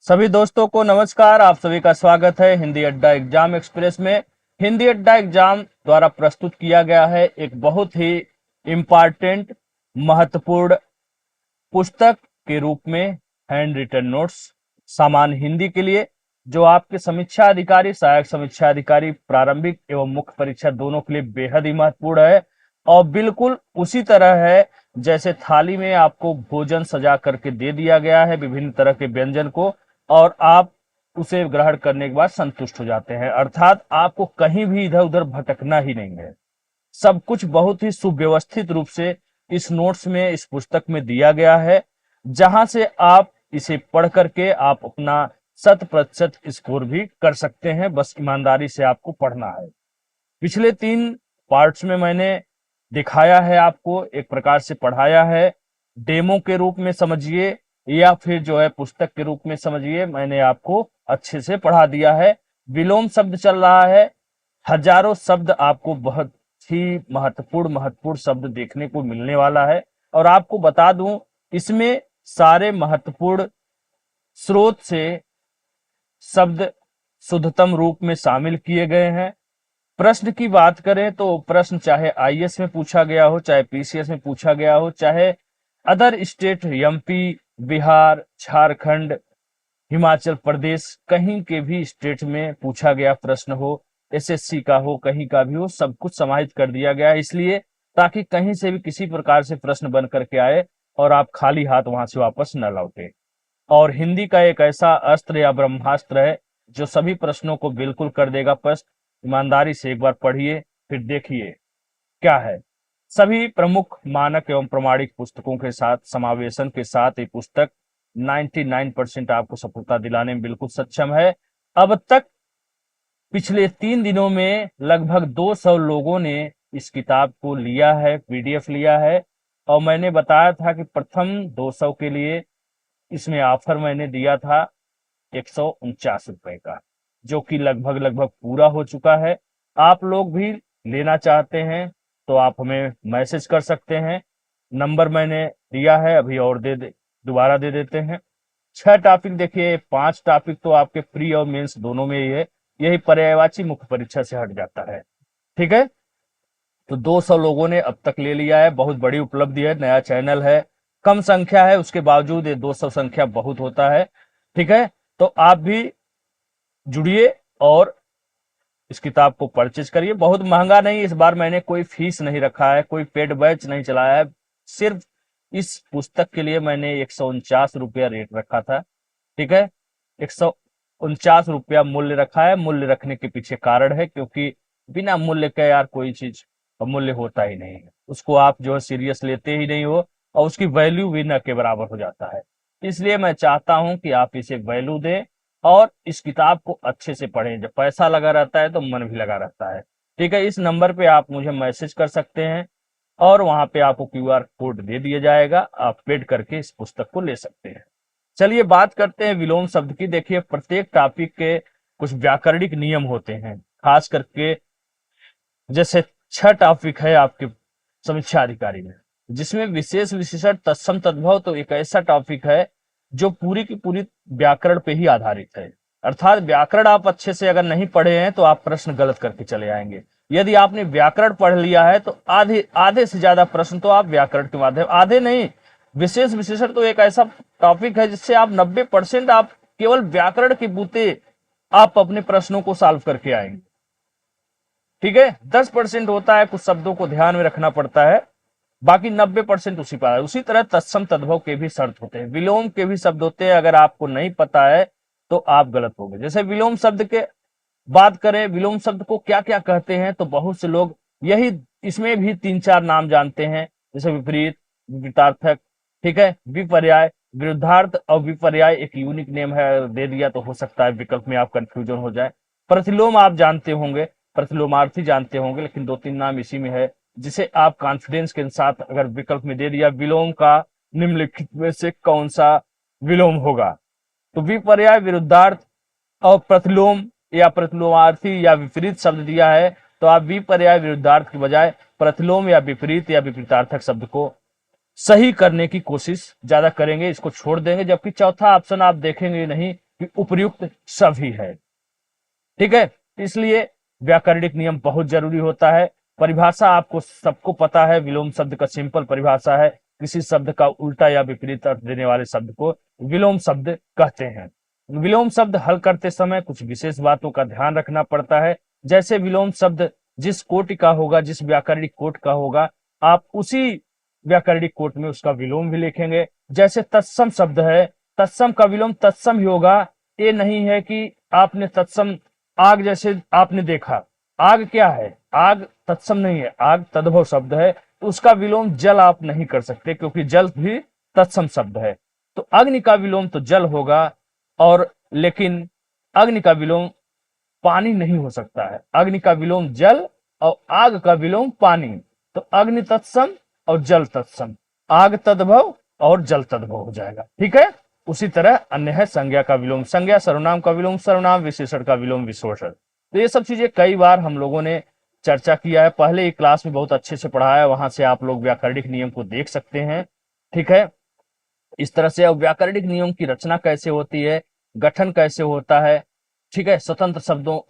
सभी दोस्तों को नमस्कार। आप सभी का स्वागत है हिंदी अड्डा एग्जाम एक्सप्रेस में। हिंदी अड्डा एग्जाम द्वारा प्रस्तुत किया गया है एक बहुत ही इम्पॉर्टेंट महत्वपूर्ण पुस्तक के रूप में हैंड रिटन नोट्स सामान्य हिंदी के लिए, जो आपके समीक्षा अधिकारी, सहायक समीक्षा अधिकारी, प्रारंभिक एवं मुख्य परीक्षा दोनों के लिए बेहद ही महत्वपूर्ण है। और बिल्कुल उसी तरह है जैसे थाली में आपको भोजन सजा करके दे दिया गया है विभिन्न तरह के व्यंजन को, और आप उसे ग्रहण करने के बाद संतुष्ट हो जाते हैं, अर्थात आपको कहीं भी इधर उधर भटकना ही नहीं है। सब कुछ बहुत ही सुव्यवस्थित रूप से इस नोट्स में, इस पुस्तक में दिया गया है, जहां से आप इसे पढ़ करके आप अपना 100% स्कोर भी कर सकते हैं। बस ईमानदारी से आपको पढ़ना है। पिछले 3 पार्ट्स में मैंने दिखाया है, आपको एक प्रकार से पढ़ाया है। डेमो के रूप में समझिए या फिर जो है पुस्तक के रूप में समझिए, मैंने आपको अच्छे से पढ़ा दिया है। विलोम शब्द चल रहा है, हजारों शब्द आपको बहुत ही महत्वपूर्ण शब्द देखने को मिलने वाला है। और आपको बता दूं, इसमें सारे महत्वपूर्ण स्रोत से शब्द शुद्धतम रूप में शामिल किए गए हैं। प्रश्न की बात करें तो प्रश्न चाहे आईएएस में पूछा गया हो, चाहे पीसीएस में पूछा गया हो, चाहे other state MP, Bihar, Jharkhand, Himachal Pradesh, कहीं के भी स्टेट में पूछा गया प्रश्न हो, एसएससी का हो, कहीं का भी हो, सब कुछ समाहित कर दिया गया है, इसलिए ताकि कहीं से भी किसी प्रकार से प्रश्न बन करके आए और आप खाली हाथ वहां से वापस न लौटे। और हिंदी का एक ऐसा अस्त्र या ब्रह्मास्त्र है जो सभी प्रश्नों को बिल्कुल कर देगा स्पष्ट। ईमानदारी से एक बार पढ़िए, फिर देखिए क्या है। सभी प्रमुख मानक एवं प्रमाणिक पुस्तकों के साथ समावेशन के साथ ये पुस्तक 99% आपको सफलता दिलाने में बिल्कुल सक्षम है। अब तक पिछले 3 दिनों में लगभग 200 लोगों ने इस किताब को लिया है, पीडीएफ लिया है। और मैंने बताया था कि प्रथम 200 के लिए इसमें ऑफर मैंने दिया था 149 रुपए का, जो कि लगभग लगभग पूरा हो चुका है। आप लोग भी लेना चाहते हैं तो आप हमें मैसेज कर सकते हैं। नंबर मैंने दिया है, अभी और दोबारा दे देते हैं। 6 टॉपिक देखिए, 5 टॉपिक तो आपके प्री और मेंस दोनों में ही है, यही पर्यायवाची मुख्य परीक्षा से हट जाता है। ठीक है, तो 200 लोगों ने अब तक ले लिया है, बहुत बड़ी उपलब्धि है। नया चैनल है, कम संख्या है, उसके बावजूद ये 200 संख्या बहुत होता है। ठीक है, तो आप भी जुड़िए और इस किताब को परचेज करिए। बहुत महंगा नहीं, इस बार मैंने कोई फीस नहीं रखा है, कोई पेड बैच नहीं चलाया है। सिर्फ इस पुस्तक के लिए मैंने 149 रुपया रेट रखा था। ठीक है, 149 रुपया मूल्य रखा है। मूल्य रखने के पीछे कारण है, क्योंकि बिना मूल्य के यार कोई चीज मूल्य होता ही नहीं है, उसको आप जो है सीरियस लेते ही नहीं हो, और उसकी वैल्यू भी न के बराबर हो जाता है। इसलिए मैं चाहता हूं कि आप इसे वैल्यू दें और इस किताब को अच्छे से पढ़ें। जब पैसा लगा रहता है तो मन भी लगा रहता है। ठीक है, इस नंबर पे आप मुझे मैसेज कर सकते हैं और वहां पे आपको क्यूआर कोड दे दिया जाएगा, आप पेड करके इस पुस्तक को ले सकते हैं। चलिए बात करते हैं विलोम शब्द की। देखिए, प्रत्येक टॉपिक के कुछ व्याकरणिक नियम होते हैं, खास करके जैसे 6 टॉपिक है आपके समीक्षा अधिकारी में, जिसमें विशेष विशेषण, तत्सम, तद्भव तो एक ऐसा टॉपिक है जो पूरी की पूरी व्याकरण पे ही आधारित है। अर्थात व्याकरण आप अच्छे से अगर नहीं पढ़े हैं तो आप प्रश्न गलत करके चले आएंगे। यदि आपने व्याकरण पढ़ लिया है तो आधे आधे से ज्यादा प्रश्न तो आप व्याकरण के माध्यम, आधे नहीं, विशेष विशेषण तो एक ऐसा टॉपिक है जिससे आप 90% आप केवल व्याकरण के बूते आप अपने प्रश्नों को सॉल्व करके आएंगे। ठीक है, 10% होता है, कुछ शब्दों को ध्यान में रखना पड़ता है, बाकी 90% उसी पर है। उसी तरह तत्सम तद्भव के भी शर्त होते हैं, विलोम के भी शब्द होते हैं। अगर आपको नहीं पता है तो आप गलत हो गए। जैसे विलोम शब्द के बात करें, विलोम शब्द को क्या क्या कहते हैं, तो बहुत से लोग यही इसमें भी 3-4 नाम जानते हैं, जैसे विपरीत, विपरीतार्थक, ठीक है, विपर्याय, विरुद्धार्थ और विपर्याय एक यूनिक नेम है, दे दिया तो हो सकता है विकल्प में आप कंफ्यूजन हो जाए। प्रतिलोम आप जानते होंगे, प्रतिलोमार्थी जानते होंगे, लेकिन 2-3 नाम इसी में है, जिसे आप कॉन्फिडेंस के साथ अगर विकल्प में दे दिया विलोम का निम्नलिखित में से कौन सा विलोम होगा, तो विपर्याय, विरुद्धार्थ और प्रतिलोम या प्रतिलोमार्थी या विपरीत शब्द दिया है, तो आप विपर्याय विरुद्धार्थ की बजाय प्रतिलोम या विपरीत या विपरीतार्थक शब्द को सही करने की कोशिश ज्यादा करेंगे, इसको छोड़ देंगे। जबकि चौथा ऑप्शन आप देखेंगे नहीं, कि उपर्युक्त सभी है। ठीक है, इसलिए व्याकरणिक नियम बहुत जरूरी होता है। परिभाषा आपको सबको पता है, विलोम शब्द का सिंपल परिभाषा है, किसी शब्द का उल्टा या विपरीत अर्थ देने वाले शब्द को विलोम शब्द कहते हैं। विलोम शब्द हल करते समय कुछ विशेष बातों का ध्यान रखना पड़ता है। जैसे विलोम शब्द जिस कोटि का होगा, जिस व्याकरणिक कोट का होगा, आप उसी व्याकरणिक कोट में उसका विलोम भी लिखेंगे। जैसे तत्सम शब्द है, तत्सम का विलोम तत्सम ही होगा। ये नहीं है कि आपने तत्सम आग, जैसे आपने देखा आग क्या है, आग तत्सम नहीं है, आग तद्भव शब्द है, तो उसका विलोम जल आप नहीं कर सकते, क्योंकि जल भी तत्सम शब्द है। तो अग्नि का विलोम तो जल होगा, और लेकिन अग्नि का विलोम पानी नहीं हो सकता है। अग्नि का विलोम जल और आग का विलोम पानी। तो अग्नि तत्सम और जल तत्सम, आग तद्भव और जल तद्भव हो जाएगा। ठीक है, उसी तरह अन्य है संज्ञा का विलोम संज्ञा, सर्वनाम का विलोम सर्वनाम, विशेषण का विलोम विशेषण। तो ये सब चीजें कई बार हम लोगों ने चर्चा किया है, पहले एक क्लास में बहुत अच्छे से पढ़ाया है, वहां से आप लोग व्याकरणिक नियम को देख सकते हैं। ठीक है, इस तरह से। अब व्याकरणिक नियम की रचना कैसे होती है, गठन कैसे होता है। ठीक है, स्वतंत्र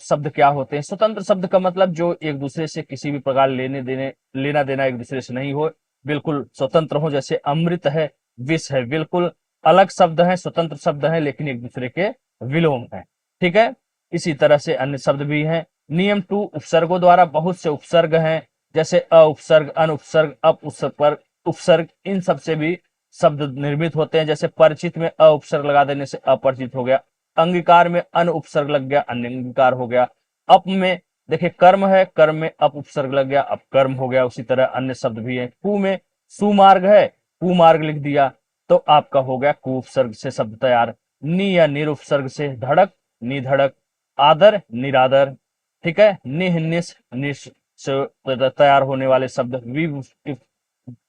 शब्द क्या होते हैं। स्वतंत्र शब्द का मतलब जो एक दूसरे से किसी भी प्रकार लेना देना एक दूसरे से नहीं हो, बिल्कुल स्वतंत्र हो। जैसे अमृत है, विष है, बिल्कुल अलग शब्द है, स्वतंत्र शब्द है, लेकिन एक दूसरे के विलोम है। ठीक है, इसी तरह से अन्य शब्द भी हैं। नियम 2, उपसर्गों द्वारा बहुत से उपसर्ग हैं, जैसे अ उपसर्ग, अन उपसर्ग, अप उपसर्ग, इन सब से भी शब्द निर्मित होते हैं। जैसे परिचित में अ उपसर्ग लगा देने से अपरिचित हो गया, अंगीकार में अन उपसर्ग लग गया, अन्यंगीकार हो गया। अप में देखिए कर्म है, कर्म में अप उपसर्ग लग गया, अप कर्म हो गया। उसी तरह अन्य शब्द भी है। कु में सुमार्ग है, कुमार्ग लिख दिया तो आपका हो गया कु उपसर्ग से शब्द तैयार। नि या निर उपसर्ग से धड़क, निधड़क। आदर, निरादर। ठीक है, निह, निश से तैयार होने वाले शब्द।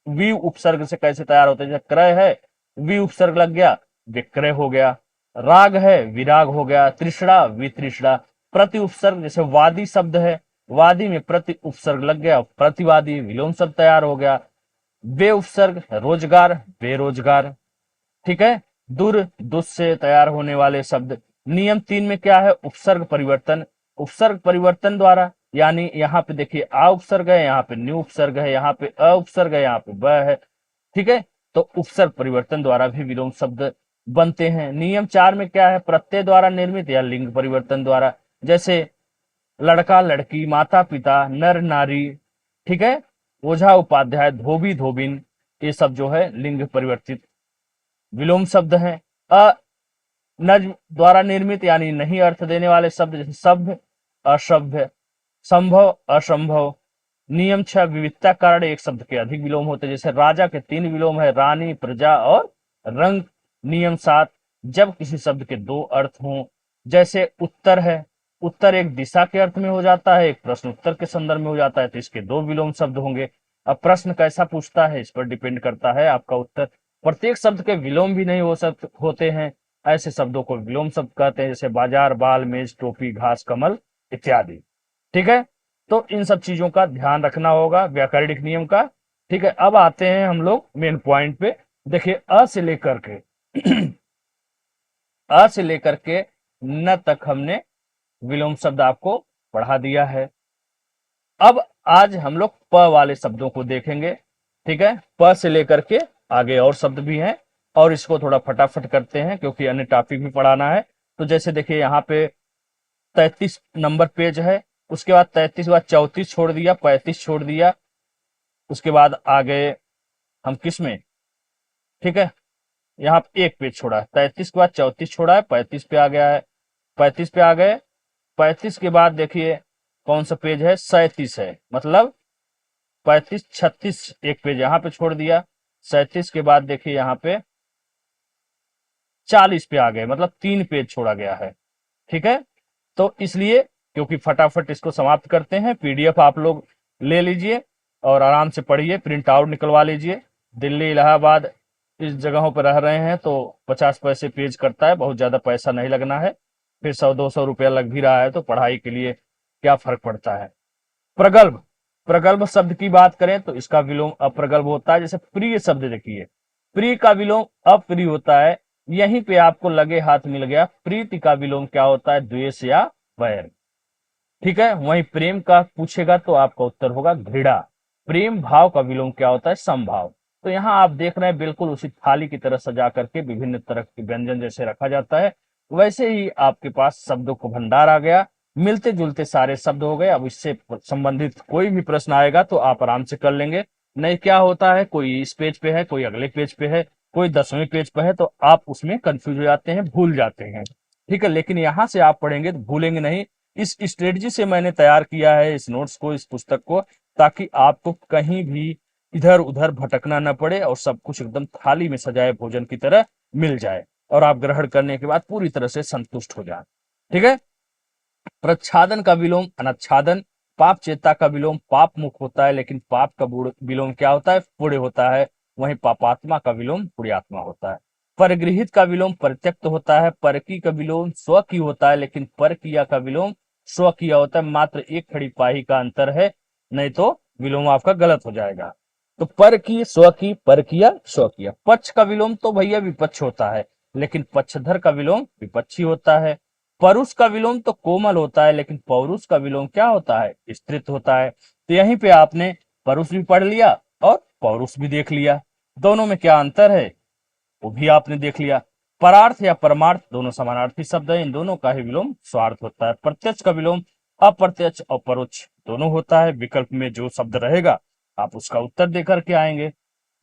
वी उपसर्ग से कैसे तैयार होते हैं, जैसे क्रय है, वी उपसर्ग लग गया, विक्रय हो गया। राग है, विराग हो गया। तृष्णा, वितृष्णा। प्रति उपसर्ग, जैसे वादी शब्द है, वादी में प्रति उपसर्ग लग गया, प्रतिवादी, विलोम शब्द तैयार हो गया। बे उपसर्ग, रोजगार, बेरोजगार। ठीक है, दुर, दुस से तैयार होने वाले शब्द। नियम 3 में क्या है, उपसर्ग परिवर्तन। उपसर्ग परिवर्तन द्वारा, यानी यहाँ पे देखिए आ उपसर्ग है, यहाँ पे न्यू उपसर्ग है, यहाँ पे अ उपसर्ग है, यहाँ पे ब है। ठीक है, तो उपसर्ग परिवर्तन द्वारा भी विलोम शब्द बनते हैं। नियम 4 में क्या है, प्रत्यय द्वारा निर्मित या लिंग परिवर्तन द्वारा, जैसे लड़का लड़की, माता पिता, नर नारी। ठीक है, ओझा उपाध्याय, धोबी धोबिन, ये सब जो है लिंग परिवर्तित विलोम शब्द हैं। अ नज द्वारा निर्मित यानी नहीं अर्थ देने वाले शब्द, जैसे सभ्य, असभ्य, संभव, असंभव। नियम 6, विविधता कारण एक शब्द के अधिक विलोम होते हैं, जैसे राजा के 3 विलोम है, रानी, प्रजा और रंग। नियम 7, जब किसी शब्द के 2 अर्थ हों, जैसे उत्तर है, उत्तर एक दिशा के अर्थ में हो जाता है, एक प्रश्न उत्तर के संदर्भ में हो जाता है, तो इसके 2 विलोम शब्द होंगे। अब प्रश्न कैसा पूछता है इस पर डिपेंड करता है आपका उत्तर। प्रत्येक शब्द के विलोम भी नहीं हो सकते होते हैं, ऐसे शब्दों को विलोम शब्द कहते हैं, जैसे बाजार, बाल, मेज, टोपी, घास, कमल इत्यादि। ठीक है, तो इन सब चीजों का ध्यान रखना होगा व्याकरणिक नियम का। ठीक है, अब आते हैं हम लोग मेन पॉइंट पे। देखिए अ से लेकर के अ से लेकर के न तक हमने विलोम शब्द आपको पढ़ा दिया है। अब आज हम लोग प वाले शब्दों को देखेंगे। ठीक है, प से लेकर के आगे और शब्द भी हैं, और इसको थोड़ा फटाफट करते हैं क्योंकि अन्य टॉपिक भी पढ़ाना है। तो जैसे देखिए यहाँ पे 33 नंबर पेज है, उसके बाद 33 के बाद 34 छोड़ दिया, 35 छोड़ दिया, उसके बाद आ गए हम किस में। ठीक है, यहाँ पे एक पेज छोड़ा है, 33 के बाद 34 छोड़ा है, 35 पे आ गया है, 35 पे आ गए। 35 के बाद देखिए कौन सा पेज है, 37 है, मतलब 35, 36 एक पेज यहाँ पे छोड़ दिया। 37 के बाद देखिए यहाँ पे 40 पे आ गए, मतलब 3 पेज छोड़ा गया है। ठीक है, तो इसलिए क्योंकि फटाफट इसको समाप्त करते हैं, पीडीएफ आप लोग ले लीजिए और आराम से पढ़िए, प्रिंट आउट निकलवा लीजिए। दिल्ली, इलाहाबाद इस जगहों पर रह रहे हैं तो 50 पैसे पेज करता है, बहुत ज्यादा पैसा नहीं लगना है, फिर 100-200 रुपया लग भी रहा है तो पढ़ाई के लिए क्या फर्क पड़ता है। प्रगल्भ, प्रगल्भ शब्द की बात करें तो इसका विलोम अप्रगल्भ होता है। जैसे प्रिय शब्द देखिए, प्रिय का विलोम अप्रिय होता है, यहीं पे आपको लगे हाथ मिल गया। प्रीति का विलोम क्या होता है? द्वेष या वैर। ठीक है, वहीं प्रेम का पूछेगा तो आपका उत्तर होगा घृणा। प्रेम भाव का विलोम क्या होता है? समभाव। तो यहाँ आप देख रहे हैं बिल्कुल उसी थाली की तरह सजा करके विभिन्न तरह के व्यंजन जैसे रखा जाता है, वैसे ही आपके पास शब्दों को भंडार आ गया। मिलते जुलते सारे शब्द हो गए। अब इससे संबंधित कोई भी प्रश्न आएगा तो आप आराम से कर लेंगे। नहीं, क्या होता है, कोई इस पेज पे है, कोई अगले पेज पे है, कोई 10वें पेज पे है, तो आप उसमें कंफ्यूज हो जाते हैं, भूल जाते हैं। ठीक है, लेकिन यहाँ से आप पढ़ेंगे तो भूलेंगे नहीं। इस स्ट्रेटजी से मैंने तैयार किया है इस नोट्स को, इस पुस्तक को, ताकि आपको कहीं भी इधर उधर भटकना न पड़े और सब कुछ एकदम थाली में सजाए भोजन की तरह मिल जाए और आप ग्रहण करने के बाद पूरी तरह से संतुष्ट हो जाए। ठीक है। प्रच्छादन का विलोम अनच्छादन। पाप चेता का विलोम पाप मुख होता है, लेकिन पाप का विलोम क्या होता है? पुण्य होता है। वहीं पापात्मा का विलोम पुण्यात्मा होता है। परिगृहित का विलोम परित्यक्त होता है। परकी का विलोम स्वकीय होता है, लेकिन परकीय का विलोम स्वकीय होता है। मात्र एक खड़ी पाही का अंतर है, नहीं तो विलोम आपका गलत हो जाएगा। तो परकीय स्वकीय, परकीय स्वकीय। पक्ष का विलोम तो भैया विपक्ष होता है, लेकिन पक्षधर का विलोम विपक्षी होता है। परुष का विलोम तो कोमल होता है, लेकिन पौरुष का विलोम क्या होता है? स्त्रीत होता है। तो यहीं पे आपने परुष भी पढ़ लिया और पौरुष भी देख लिया। दोनों में क्या अंतर है वो भी आपने देख लिया। परार्थ या परमार्थ दोनों समानार्थी शब्द है, इन दोनों का ही विलोम स्वार्थ होता है। प्रत्यक्ष का विलोम अप्रत्यक्ष और परोक्ष दोनों होता है। विकल्प में जो शब्द रहेगा आप उसका उत्तर देकर के आएंगे।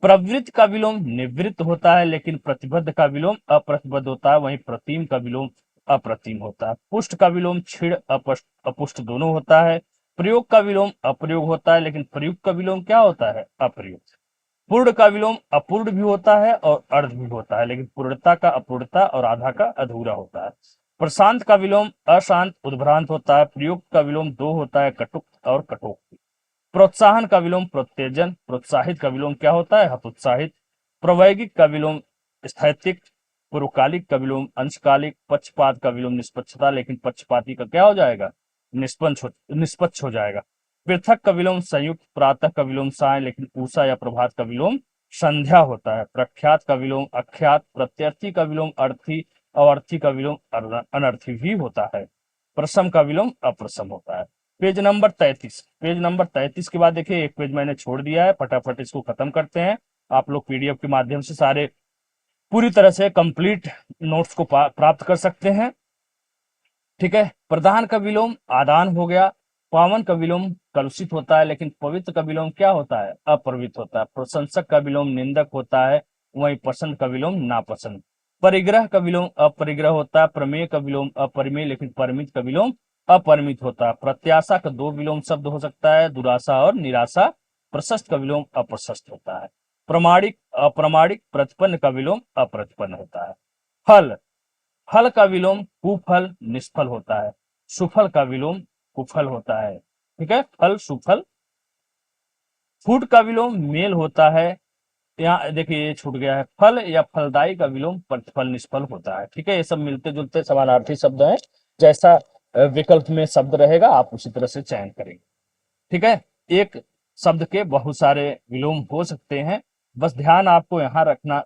प्रवृत्त का विलोम निवृत्त होता है, लेकिन प्रतिबद्ध का विलोम अप्रतिबद्ध होता है। वहीं प्रतिम का विलोम अप्रतिम होता है। पुष्ट का विलोम क्षीण अपुष्ट दोनों होता है। प्रयोग का विलोम अप्रयोग होता है, लेकिन प्रयुक्त का विलोम क्या होता है? अप्रयुक्त। पूर्ण का विलोम अपूर्ण भी होता है और अर्ध भी होता है, लेकिन पूर्णता का अपूर्णता और आधा का अधूरा होता है। प्रशांत का विलोम अशांत उद्भ्रांत होता है। प्रयुक्त का विलोम दो होता है, कटुक और कटोक्ति। प्रोत्साहन का विलोम प्रोत्तेजन। प्रोत्साहित का विलोम क्या होता है? हतोत्साहित। प्रवैगिक का विलोम स्थैतिक। पूर्वकालिक का विलोम अंशकालिक। पक्षपात का विलोम निष्पक्षता, लेकिन पक्षपाती का क्या हो जाएगा? निष्पक्ष हो जाएगा। पृथक का विलोम संयुक्त। प्रातः का विलोम साय, लेकिन उषा या प्रभात का विलोम संध्या होता है। प्रख्यात का विलोम अख्यात। प्रत्यर्थी का विलोम अर्थी और अर्थी का विलोम अनर्थी भी होता है। प्रसम का विलोम अप्रसम होता है। Page number 33। पेज नंबर 33 के बाद देखिए एक पेज मैंने छोड़ दिया है, फटाफट इसको खत्म करते हैं। आप लोग पीडीएफ के माध्यम से सारे पूरी तरह से कंप्लीट नोट्स को प्राप्त कर सकते हैं। ठीक है। प्रधान का विलोम आदान हो गया। पावन का विलोम कलुषित होता है, लेकिन पवित्र का विलोम क्या होता है? अपवित्र होता है। प्रशंसक का विलोम निंदक होता है। वहीं पसंद का विलोम नापसंद। परिग्रह का विलोम अपरिग्रह होता है। प्रमेय का विलोम अपरिमेय, लेकिन परिमित का विलोम अपरिमित होता है। प्रत्याशा का दो विलोम शब्द हो सकता है, दुराशा और निराशा। प्रशस्त का विलोम अप्रशस्त होता है। प्रमाणिक अप्रमाणिक। प्रतिपन्न का विलोम अप्रतिपन्न होता है। फल, फल का विलोम कुफल निष्फल होता है। सुफल का विलोम कुफल होता है। ठीक है, फल सुफल। फूट का विलोम मेल होता है। यहाँ देखिए ये छूट गया है। फल या फलदायी का विलोम प्रतिफल निष्फल होता है। ठीक है, ये सब मिलते जुलते समानार्थी शब्द हैं। जैसा विकल्प में शब्द रहेगा आप उसी तरह से चयन करेंगे। ठीक है, एक शब्द के बहुत सारे विलोम हो सकते हैं। बस ध्यान आपको यहाँ रखना,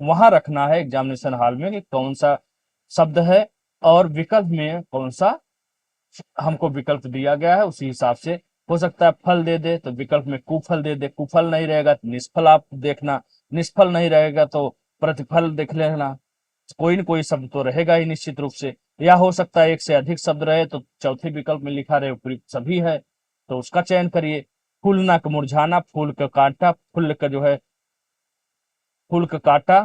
वहां रखना है एग्जामिनेशन हॉल में कि कौन सा शब्द है और विकल्प में कौन सा हमको विकल्प दिया गया है, उसी हिसाब से हो सकता है फल दे दे तो विकल्प में कुफल दे दे। कुफल नहीं रहेगा तो निष्फल आप देखना। निष्फल नहीं रहेगा तो प्रतिफल देख लेना। कोई न कोई शब्द तो रहेगा ही निश्चित रूप से। या हो सकता है एक से अधिक शब्द रहे तो चौथे विकल्प में लिखा रहे उपयुक्त सभी है तो उसका चयन करिए। फूलना का मुरझाना। फूल का कांटा। फूल का जो है फूल का कांटा।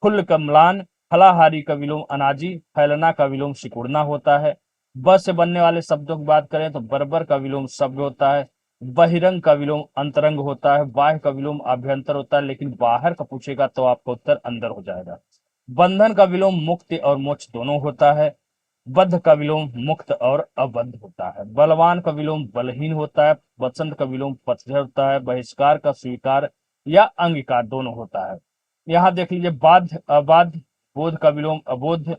फुल्ल का म्लान। फलाहारी का विलोम अनाजी। फैलना का विलोम सिकुड़ना होता है। ब से बनने वाले शब्दों की बात करें तो बर्बर का विलोम शब्द होता है। बहिरंग का विलोम अंतरंग होता है। बाह्य का विलोम अभ्यंतर होता है, लेकिन बाहर का पूछेगा तो आपका उत्तर अंदर हो जाएगा। बंधन का विलोम मुक्ति और मोक्ष दोनों होता है। बद्ध का विलोम मुक्त और अबद्ध होता है। बलवान का विलोम बलहीन होता है। वसंत का विलोम पतझड़ होता है। बहिष्कार का स्वीकार या अंगीकार दोनों होता है। यहाँ देख लीजिए बाध्य अबाध्य। बोध का विलोम अबोध।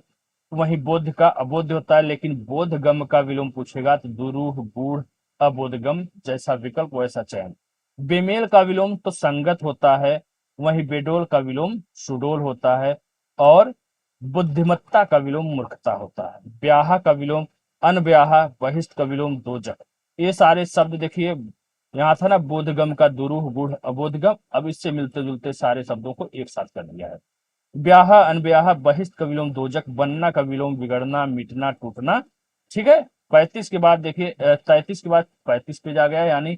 वहीं बोध का अबोध होता है, लेकिन बोधगम का विलोम पूछेगा तो दुरूह गूढ़ अबोधगम। जैसा विकल्प वैसा चयन। बेमेल का विलोम तो संगत होता है। वहीं बेडोल का विलोम सुडोल होता है। और बुद्धिमत्ता का विलोम मूर्खता होता है। ब्याहा का विलोम अनब्याहा, बहिष्ठ का विलोम दोजक। ये सारे शब्द देखिए, यहाँ था ना बोधगम का दुरूह गुढ़ अबोधगम, अब इससे मिलते जुलते सारे शब्दों को एक साथ कर दिया है। ब्याहा अनब्याहा, बहिष्ठ का विलोम दोजक, बनना का विलोम बिगड़ना मिटना टूटना। ठीक है। 35 के बाद देखिए 33 के बाद 35 पेज आ गया, यानी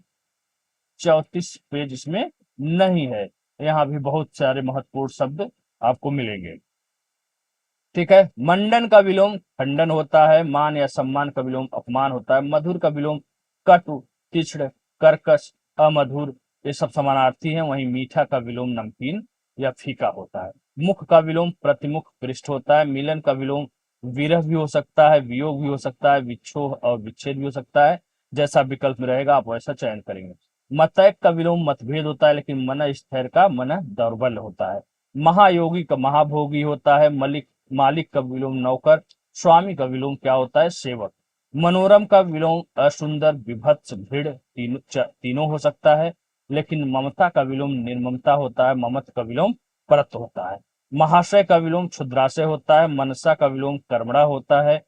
34 पेज इसमें नहीं है। यहाँ भी बहुत सारे महत्वपूर्ण शब्द आपको मिलेंगे। ठीक है। मंडन का विलोम खंडन होता है। मान या सम्मान का विलोम अपमान होता है। मधुर का विलोम कटु, तीक्ष्ण, कर्कश, अमधुर, ये सब समानार्थी हैं। वहीं मीठा का विलोम नमकीन या फीका होता है। मुख का विलोम प्रतिमुख पृष्ठ होता है। मिलन का विलोम विरह भी हो सकता है, वियोग भी हो सकता है, विच्छोह और विच्छेद भी हो सकता है। जैसा विकल्प में रहेगा आप वैसा चयन करेंगे। मतैक का विलोम मतभेद होता है, लेकिन मन स्थिर का मन दौर्बल्य होता है। महायोगी का महाभोगी होता है। मलिक मालिक का विलोम नौकर। स्वामी का विलोम क्या होता है? सेवक। मनोरम का विलोम असुंदर, विभत्स, भीड़ तीनों हो सकता है, लेकिन ममता का विलोम निर्ममता होता है। ममत का विलोम परत होता है। महाशय का विलोम क्षुद्राशय होता है। मनसा का विलोम कर्मणा होता है।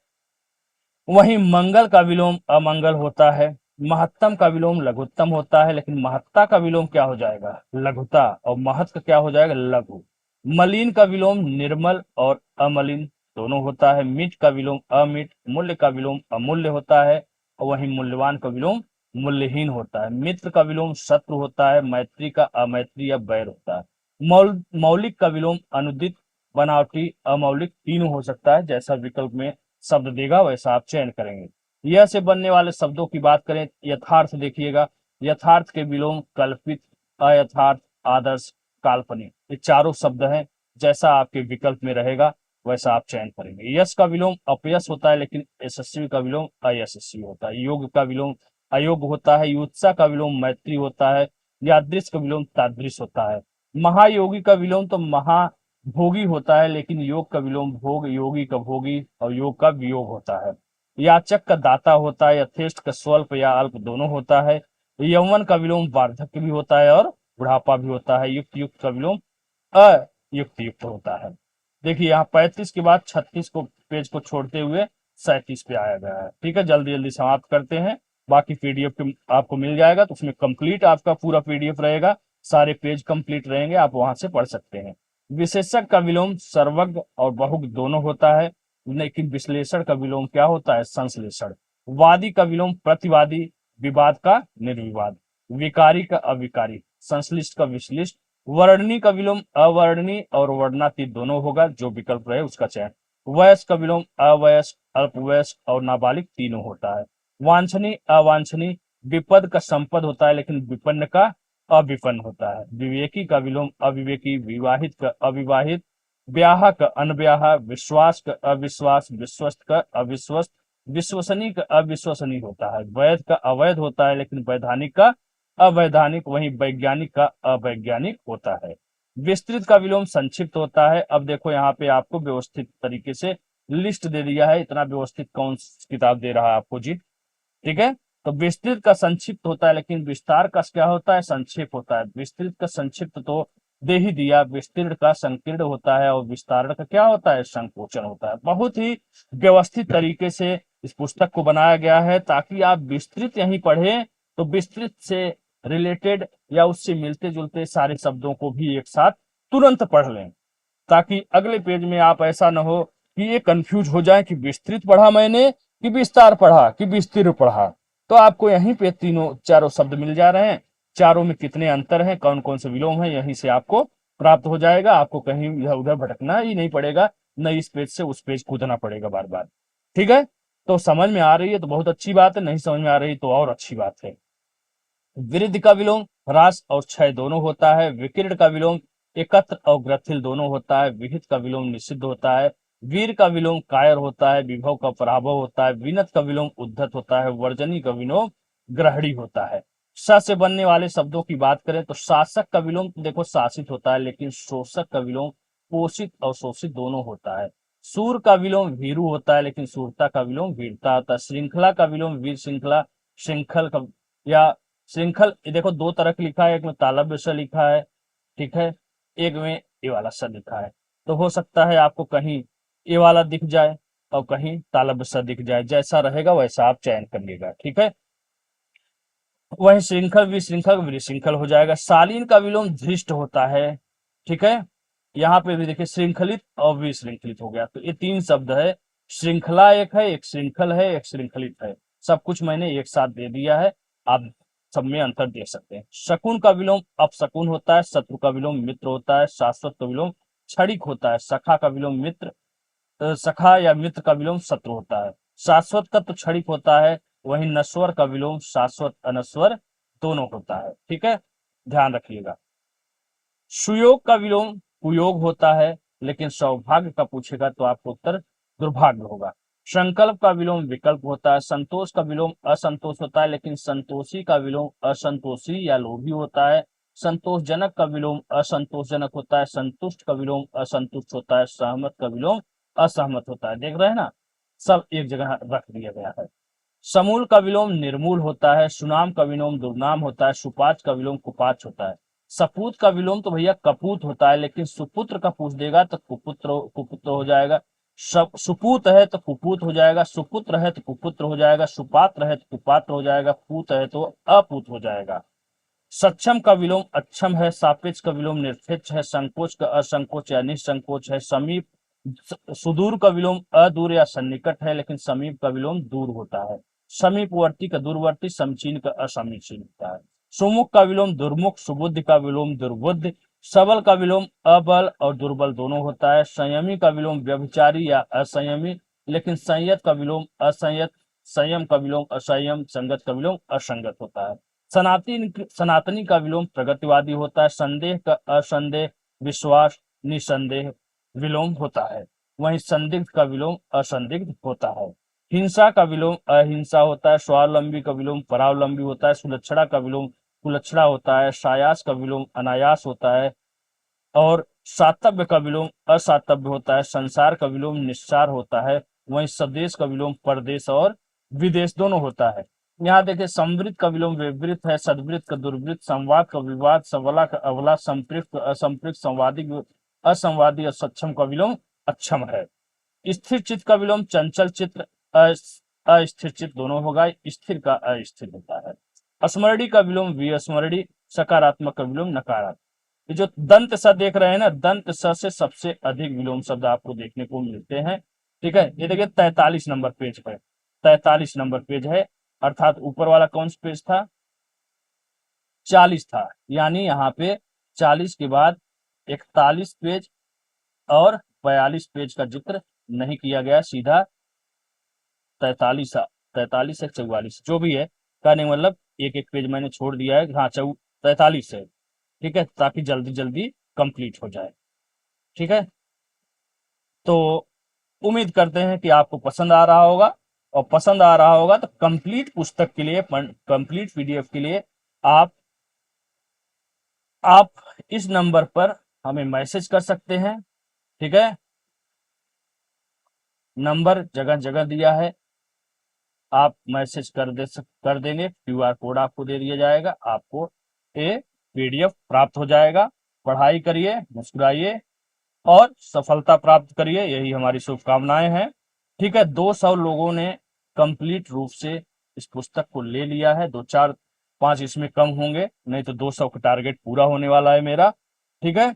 वहीं मंगल का विलोम अमंगल होता है। महत्तम का विलोम लघुत्तम होता है, लेकिन महत्ता का विलोम क्या हो जाएगा? लघुता। और महत का क्या हो जाएगा? लघु। मलिन का विलोम निर्मल और अमलिन दोनों होता है। मीठ का विलोम अमीठ, मूल्य का विलोम अमूल्य होता है, और वहीं मूल्यवान का विलोम मूल्यहीन होता है। मित्र का विलोम शत्रु होता है। मैत्री का अमैत्री या बैर होता है। मौलिक का विलोम अनुदित, बनावटी, अमौलिक तीनों हो सकता है। जैसा विकल्प में शब्द देगा वैसा आप चयन करेंगे। यह से बनने वाले शब्दों की बात करें, यथार्थ देखिएगा। यथार्थ के विलोम कल्पित, अयथार्थ, आदर्श, काल्पनिक, ये चारों शब्द हैं। जैसा आपके विकल्प में रहेगा वैसा आप चयन करेंगे। यश का विलोम अपयश होता है, लेकिन यशस्वी का विलोम अयशस्वी होता है। योग का विलोम अयोग्य होता है। युत्सा का विलोम मैत्री होता है। यादृश का विलोम तादृश होता है। महायोगी का विलोम तो महाभोगी होता है, लेकिन योग का विलोम भोग, योगी का भोगी और योग का वियोग होता है। याचक का दाता होता है। यथेष्ट का स्वल्प या अल्प दोनों होता है। यौवन का विलोम वार्धक्य भी होता है और बुढ़ापा भी होता है। युक्त युक्त का विलोम अयुक्त युक्त होता है। देखिए यहाँ 35 के बाद 36 को पेज को छोड़ते हुए 37 पे आया गया है। ठीक है, जल्दी जल्दी समाप्त करते हैं। बाकी पीडीएफ आपको मिल जाएगा, तो उसमें कंप्लीट आपका पूरा पीडीएफ रहेगा। सारे पेज कंप्लीट रहेंगे, आप वहां से पढ़ सकते हैं। विशेषक का विलोम सर्वज्ञ और बहुज्ञ दोनों होता है, लेकिन विश्लेषण का विलोम क्या होता है? संश्लेषण। वादी का विलोम प्रतिवादी, विवाद का निर्विवाद। विकारी का अविकारी, संश्लिष्ट का विश्लिष्ट। वर्णनी का विलोम अवर्णनी और वर्णातीत दोनों होगा, जो विकल्प रहे उसका चयन। वयस्क का विलोम अवयस्क, अल्पवयस्क और नाबालिग तीनों होता है। वांछनीय अवांछनीय, विपद का संपद होता है, लेकिन विपन्न का अविपन्न होता है। विवेकी का विलोम अविवेकी, विवाहित का अविवाहित, ब्याह का अनब्याह, विश्वास का अविश्वास, विश्वस्त का अविश्वस्त, विश्वसनीय का अविश्वसनीय होता है। वैध का अवैध होता है, लेकिन वैधानिक का अवैधानिक, वहीं वैज्ञानिक का अवैज्ञानिक होता है। विस्तृत का विलोम संक्षिप्त होता है। अब देखो यहाँ पे आपको व्यवस्थित तरीके से लिस्ट दे दिया है। इतना व्यवस्थित कौन किताब दे रहा है आपको जी? ठीक है। तो विस्तृत का संक्षिप्त होता है, लेकिन विस्तार का क्या होता है? संक्षेप होता है। विस्तृत का संक्षिप्त तो दे ही दिया। विस्तृत का संकीर्ण होता है, और विस्तार का क्या होता है? संकोचन होता है। बहुत ही व्यवस्थित तरीके से इस पुस्तक को बनाया गया है, ताकि आप विस्तृत यहीं पढ़ें तो विस्तृत से रिलेटेड या उससे मिलते जुलते सारे शब्दों को भी एक साथ तुरंत पढ़ लें, ताकि अगले पेज में आप ऐसा ना हो कि ये कंफ्यूज हो जाए कि विस्तृत पढ़ा मैंने कि विस्तार पढ़ा कि विस्तृत पढ़ा। तो आपको यहीं पे तीनों चारों शब्द मिल जा रहे हैं। चारों में कितने अंतर हैं, कौन कौन से विलोम है, यहीं से आपको प्राप्त हो जाएगा। आपको कहीं इधर उधर भटकना ही नहीं पड़ेगा, न इस पेज से उस पेज कूदना पड़ेगा बार बार। ठीक है। तो समझ में आ रही है तो बहुत अच्छी बात है, नहीं समझ में आ रही तो और अच्छी बात है। वृद्धि का विलोम ह्रास और क्षय दोनों होता है। विकीर्ण का विलोम एकत्र और ग्रथिल दोनों होता है। विहित का विलोम निषिद्ध होता है। वीर का विलोम कायर होता है। विभव का पराभव होता है। विनत का विलोम उद्धत होता है। वर्जनी का विलोम ग्रहणी होता है। स से बनने वाले शब्दों की बात करें तो शासक का विलोम तो देखो शासित होता है, लेकिन शोषक का विलोम पोषित और शोषित दोनों होता है। सूर का विलोम वीरु होता है, लेकिन सूरता का विलोम वीरता होता है। श्रृंखला का विलोम वीर श्रृंखला, श्रृंखल का या श्रृंखल, ये देखो दो तरह की लिखा है, एक में तालव्य से लिखा है, ठीक है, एक में ये वाला सा लिखा है। तो हो सकता है आपको कहीं ए वाला दिख जाए और कहीं तालव्य स दिख जाए, जैसा रहेगा वैसा आप चयन कर लीजिएगा। ठीक है, वही श्रृंखल विशृंखल विशृंखल हो जाएगा। शालीन का विलोम धृष्ट होता है। ठीक है, यहाँ पे भी देखिए श्रृंखलित और विशृंखलित हो गया। तो ये तीन शब्द है, श्रृंखला एक है, एक श्रृंखल है, एक श्रृंखलित है। सब कुछ मैंने एक साथ दे दिया है, आप सब में अंतर देख सकते हैं। शकुन का विलोम अपशकुन होता है। शत्रु का विलोम मित्र होता है। शाश्वत का विलोम क्षणिक होता है। सखा का विलोम मित्र, सखा या मित्र का विलोम शत्रु होता है। शाश्वत का तो क्षणिक होता है, वहीं नश्वर का विलोम शाश्वत अनश्वर दोनों होता है। ठीक है, ध्यान रखिएगा। सुयोग का विलोम कुयोग होता है, लेकिन सौभाग्य का पूछेगा तो आपको उत्तर दुर्भाग्य होगा। संकल्प का विलोम विकल्प होता है। संतोष का विलोम असंतोष होता है, लेकिन संतोषी का विलोम असंतोषी या लोभी होता है। संतोषजनक का विलोम असंतोषजनक होता है। संतुष्ट का विलोम असंतुष्ट होता है। सहमत का विलोम असहमत होता है। देख रहे हैं ना, सब एक जगह रख दिया गया है। समूल का विलोम निर्मूल होता है। सुनाम का विलोम दुर्नाम होता है। सुपाच का विलोम कुपाच होता है। सपूत का विलोम तो भैया कपूत होता है, लेकिन सुपुत्र का पूछ देगा तो कुपुत्र कुपुत्र हो जाएगा। सुपूत है तो कुपूत हो जाएगा। सुपुत्र है तो कुपुत्र हो जाएगा। सुपात्र है तो कुपात्र हो जाएगा। पूत है तो अपूत हो जाएगा। सक्षम का विलोम अक्षम है। सापेक्ष का विलोम निरपेक्ष है। संकोच का असंकोच या निसंकोच है। समीप सुदूर का विलोम अदूर या सन्निकट है, लेकिन समीप का विलोम दूर होता है। समीपवर्ती का दूरवर्ती, समचीन का असमीचीन होता है। सुमुख का विलोम दुर्मुख। सुबुद्धि का विलोम दुर्बुद्ध। सबल का विलोम अबल और दुर्बल दोनों होता है। संयमी का विलोम व्यभिचारी या असंयमी, लेकिन संयत का विलोम असंयत। संयम का विलोम असंयम। संगत का विलोम असंगत होता है। सनातनी का विलोम प्रगतिवादी होता है। संदेह का असंदेह। विश्वास निसंदेह विलोम होता है। वहीं संदिग्ध का विलोम असंदिग्ध होता है। हिंसा का विलोम अहिंसा होता है। स्वावलंबी का विलोम परावलंबी होता है। सुलक्षणा का विलोम कुलक्षणा होता है। सायास का विलोम अनायास होता है। और सातव्य का विलोम असातव्य होता है। संसार का विलोम निस्सार होता है। वहीं स्वदेश का विलोम परदेश और विदेश दोनों होता है। यहाँ देखिए, समवृत्त का विलोम विवृत है। सद्वृत्त का दुर्वृत्त। संवाद का विवाद। सबला का अवला। संपृक्त असंपृक्त। संवादी असंवादी और सक्षम का विलोम अक्षम है। स्थिर चित्त का विलोम चंचल चित्त। अस्थिर चित्त दोनों होगा। स्थिर का अस्थिर होता है। स्मरणी का विलोम विस्मरणी। सकारात्मक का विलोम नकारात्मक। ये जो दंत स देख रहे हैं ना, दंत स से सबसे अधिक विलोम शब्द आपको देखने को मिलते हैं। ठीक है, ये देखिए 43 नंबर पेज पर, 43 नंबर पेज है, अर्थात ऊपर वाला कौन सा पेज था, 40 था। यानी यहाँ पे 40 के बाद 41 पेज और 42 पेज का जिक्र नहीं किया गया, सीधा 43 43 से 44 जो भी है, कहने का मतलब एक एक पेज मैंने छोड़ दिया है। हाँ 43 है। ठीक है, ताकि जल्दी जल्दी कंप्लीट हो जाए। ठीक है, तो उम्मीद करते हैं कि आपको पसंद आ रहा होगा, और पसंद आ रहा होगा तो कंप्लीट पुस्तक के लिए, कंप्लीट पीडीएफ के लिए आप इस नंबर पर हमें मैसेज कर सकते हैं। ठीक है, नंबर जगह जगह दिया है, आप मैसेज कर देंगे, क्यूआर कोड आपको दे दिया जाएगा, आपको ये पीडीएफ प्राप्त हो जाएगा। पढ़ाई करिए, मुस्कुराइए और सफलता प्राप्त करिए, यही हमारी शुभकामनाएं हैं। ठीक है, 200 लोगों ने कंप्लीट रूप से इस पुस्तक को ले लिया है। 2 4 5 इसमें कम होंगे, नहीं तो 200 का टारगेट पूरा होने वाला है मेरा। ठीक है,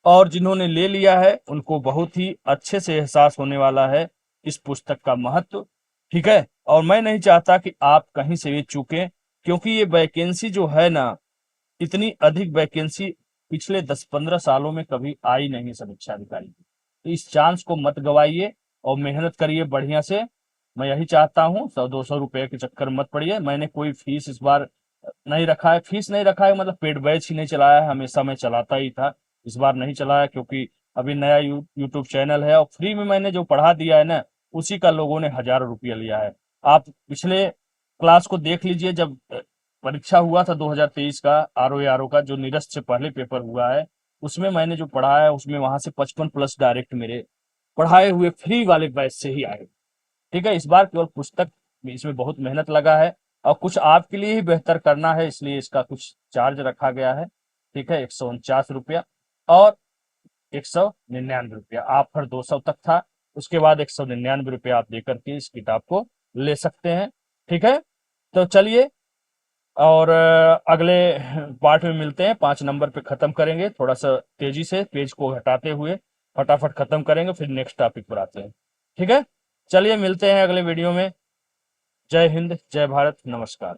और जिन्होंने ले लिया है उनको बहुत ही अच्छे से एहसास होने वाला है इस पुस्तक का महत्व। ठीक है, और मैं नहीं चाहता कि आप कहीं से भी चूकें, क्योंकि ये वैकेंसी जो है ना, इतनी अधिक वैकेंसी पिछले 10-15 सालों में कभी आई नहीं समीक्षा अधिकारी की। तो इस चांस को मत गवाइए और मेहनत करिए बढ़िया से। मैं यही चाहता हूँ, 100-200 रुपए के चक्कर मत पड़िए। मैंने कोई फीस इस बार नहीं रखा है, फीस नहीं रखा है मतलब पेड बैच ही नहीं चलाया है, हमेशा मैं चलाता ही था, इस बार नहीं चलाया क्योंकि अभी नया यूट्यूब चैनल है, और फ्री में मैंने जो पढ़ा दिया है ना, उसी का लोगों ने हजारों रुपया लिया है। आप पिछले क्लास को देख लीजिए, जब परीक्षा हुआ था 2023 का आरओ का, जो निरस्त से पहले पेपर हुआ है, उसमें मैंने जो पढ़ाया है उसमें वहां से 55 प्लस डायरेक्ट मेरे पढ़ाए हुए फ्री वाले बैच से ही आए। ठीक है, इस बार केवल पुस्तक में इसमें बहुत मेहनत लगा है, और कुछ आपके लिए ही बेहतर करना है, इसलिए इसका कुछ चार्ज रखा गया है। ठीक है, 149 रुपया। और 199 रुपया। ऑफर 200 तक था, उसके बाद 199 रुपया आप देकर के इस किताब को ले सकते हैं। ठीक है, तो चलिए, और अगले पार्ट में मिलते हैं। 5 नंबर पे खत्म करेंगे, थोड़ा सा तेजी से पेज को हटाते हुए फटाफट खत्म करेंगे, फिर नेक्स्ट टॉपिक पर आते हैं। ठीक है, चलिए मिलते हैं अगले वीडियो में। जय हिंद, जय भारत, नमस्कार।